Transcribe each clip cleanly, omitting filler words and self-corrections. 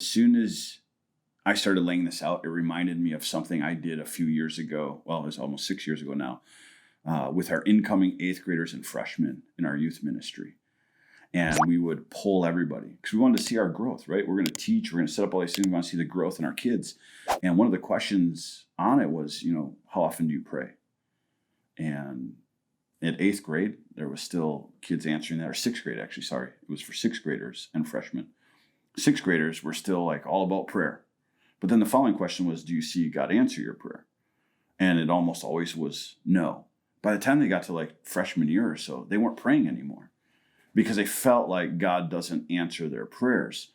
As soon as I started laying this out, it reminded me of something I did a few years ago. Well, it was almost 6 years ago now, with our incoming 8th graders and freshmen in our youth ministry. And we would poll everybody because we wanted to see our growth, right? We're going to teach, we're going to set up all these things. We want to see the growth in our kids. And one of the questions on it was, how often do you pray? And at 8th grade, there was still kids answering that, or 6th grade, actually, sorry. It was for 6th graders and freshmen. 6th graders were still like all about prayer. But then the following question was, do you see God answer your prayer? And it almost always was no. By the time they got to like freshman year or so, they weren't praying anymore because they felt like God doesn't answer their prayers.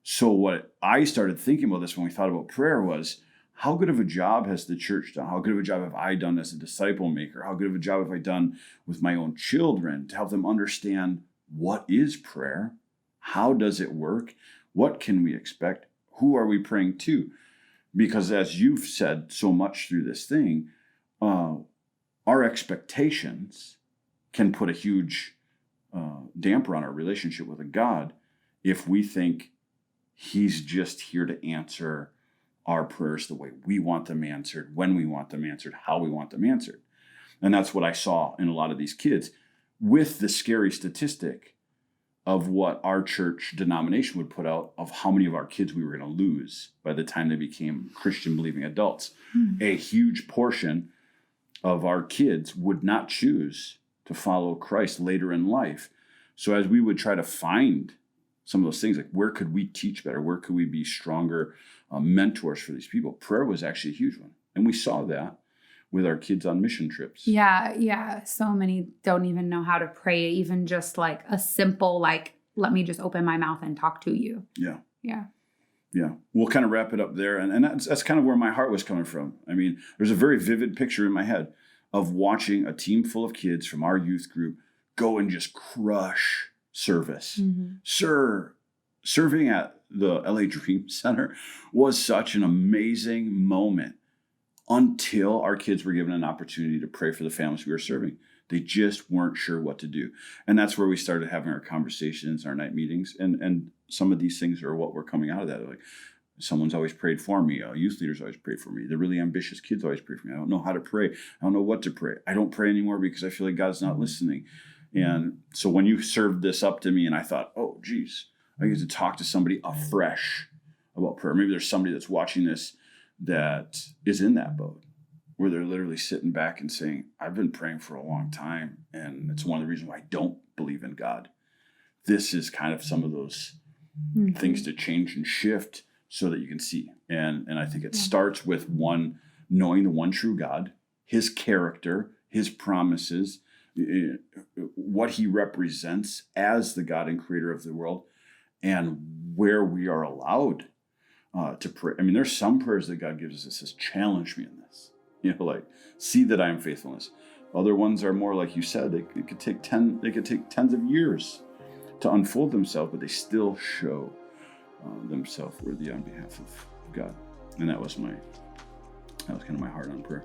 So what I started thinking about this when we thought about prayer was, how good of a job has the church done? How good of a job have I done as a disciple maker? How good of a job have I done with my own children to help them understand what is prayer? How does it work? What can we expect? Who are we praying to? Because as you've said so much through this thing, our expectations can put a huge damper on our relationship with a God if we think he's just here to answer our prayers the way we want them answered, when we want them answered, how we want them answered. And that's what I saw in a lot of these kids, with the scary statistic of what our church denomination would put out of how many of our kids we were going to lose by the time they became Christian believing adults. A huge portion of our kids would not choose to follow Christ later in life. So as we would try to find some of those things, like where could we teach better? Where could we be stronger mentors for these people? Prayer was actually a huge one. And we saw that with our kids on mission trips. Yeah. So many don't even know how to pray, even just like a simple, like, let me just open my mouth and talk to you. Yeah. We'll kind of wrap it up there. And that's kind of where my heart was coming from. I mean, there's a very vivid picture in my head of watching a team full of kids from our youth group go and just crush service. Serving at the LA Dream Center was such an amazing moment until our kids were given an opportunity to pray for the families we were serving. They just weren't sure what to do. And that's where we started having our conversations, our night meetings. And some of these things are what were coming out of that. Like, someone's always prayed for me. Youth leaders always pray for me. The really ambitious kids always pray for me. I don't know how to pray. I don't know what to pray. I don't pray anymore because I feel like God's not listening. And so when you served this up to me and I thought, oh, geez, I get to talk to somebody afresh about prayer. Maybe there's somebody that's watching this that is in that boat where they're literally sitting back and saying, I've been praying for a long time, and it's one of the reasons why I don't believe in God. This is kind of some of those things to change and shift so that you can see. And I think it starts with knowing the one true God, his character, his promises, what he represents as the God and creator of the world, and where we are allowed to pray. I mean, there's some prayers that God gives us that says, challenge me in this. Like, see that I am faithfulness. Other ones are more like you said, they could take tens of years to unfold themselves, but they still show themselves worthy on behalf of God. And that was kind of my heart on prayer.